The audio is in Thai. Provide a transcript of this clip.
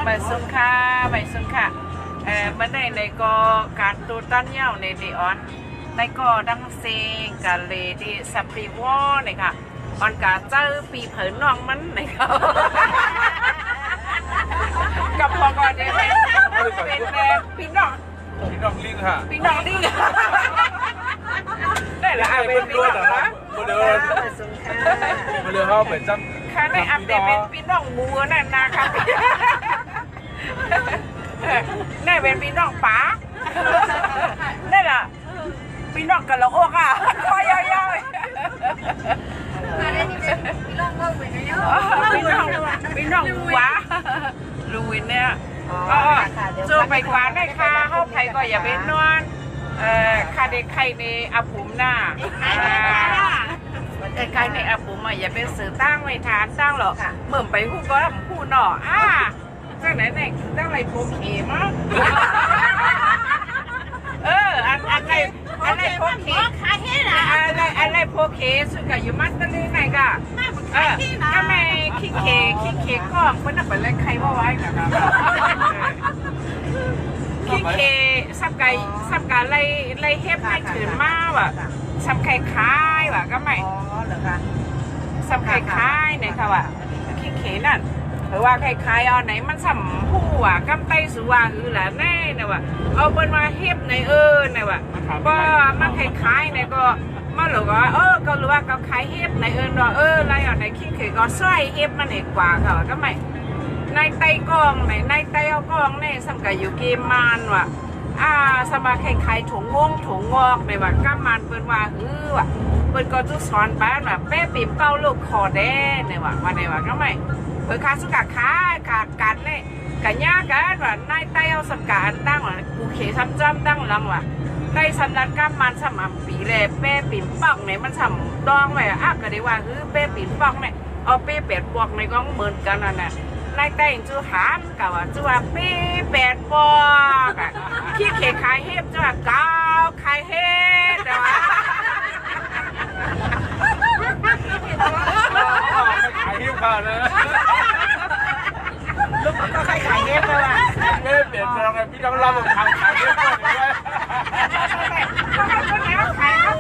ใบสุนค่ะใบสุนค่ะบันไดในก็การตูตันเย้าในดีออนในก็ดังเซงกันเลยที่สับปีวอเนี่ยค่ะมันกาเจอปีเผินน้องมันในเขากับพอกอนเนี่ยเป็นพี่น้องลิงค่ะพี่น้องลิงได้ละเป็นพี่น้องนะมาเดือเขาเป็นจังค่ะในอัปเดตเป็นพี่น้องมัวนั่นนะครับนี่เป็นพี่น้องป๋านี่แหละพี่น้องกันละโอ้ค่ะคอยย่อยพี่น้องก็เป็นเยอะพี่น้องวัวลุยเนี่ยจูไปกว่าได้ค่ะเข้าไทยก็อย่าเป็นนวลคาเด็กไข่ในอาบุมหน้าไข่ในอาบุมอย่าเป็นสื่อตั้งไว้ทานตั้งหรอกเหมือนไปหูก็หูหน่อตั้งไหนตั้งไรโปเคมั้งอะไรโปเคอะไรโปเคสุดกับอยู่มัตต์เลยไงก็ก็ไม่ขี้เคก็มันน่ะเป็นอะไรใครว่าไว้กันขี้เคสับไก่ไล่เฮ็บให้ถือมาว่ะสับไข่คายว่ะก็ไม่สับไข่คายเนี่ยค่ะว่ะขี้เคนั่นหรือว่าไข่คายเอาไหนมันสัมผู้ว่ะกำไตสุวาแหละแน่เนี่ยว่ะเอาเป็นมาเฮ็บในเนี่ยว่ะก็มาไข่คายเนี่ยก็มาหรือว่าก็รู้ว่าเขาขายเฮ็บในว่าอะไรอ่ะในขี้เคก็สร้อยเฮ็บมันเอกกว่าค่ะก็ไม่ในไตกองในไตเอากองเนี่ยสำกับอยู่เกมมันว่ะสมาคล้ายๆถุงงอกในว่าก้ามันเปิ้นว่าว่ะเปิ้นก็จะสอนป้าแบบเป๊ะปีบเก้าลูกคอแดงในว่าวันในว่าก็ไม่เปิ้นคาสุกะค้าการเนี่ยกันยากันว่าในไตเอาสำการตั้งว่ากูเขซ้ำจ้ำตั้งหลังว่ะในสำนักก้ามันสม่ำปีแลเป๊ะปีบปักเนี่ยมันสำดองไว้ก็ได้ว่าเป๊ะปีบปักเนี่ยเอาเป๊ะเป็ดปวกในก็เหมือนกันนั่นแหละนายแต่งจูหามกับว่าจูว่าปีเป็ดปอกขี้เขยขายเฮ็บจูว่าก้าวขายเฮ็ดแต่ว่าขายเฮ็บค่ะนะลูกก็ขายเฮ็บเลยว่ะเฮ็บเป็ดเราไงพี่น้องเราทำขายเฮ็บก่อนเลยก็ให้คนไหนมาขายก็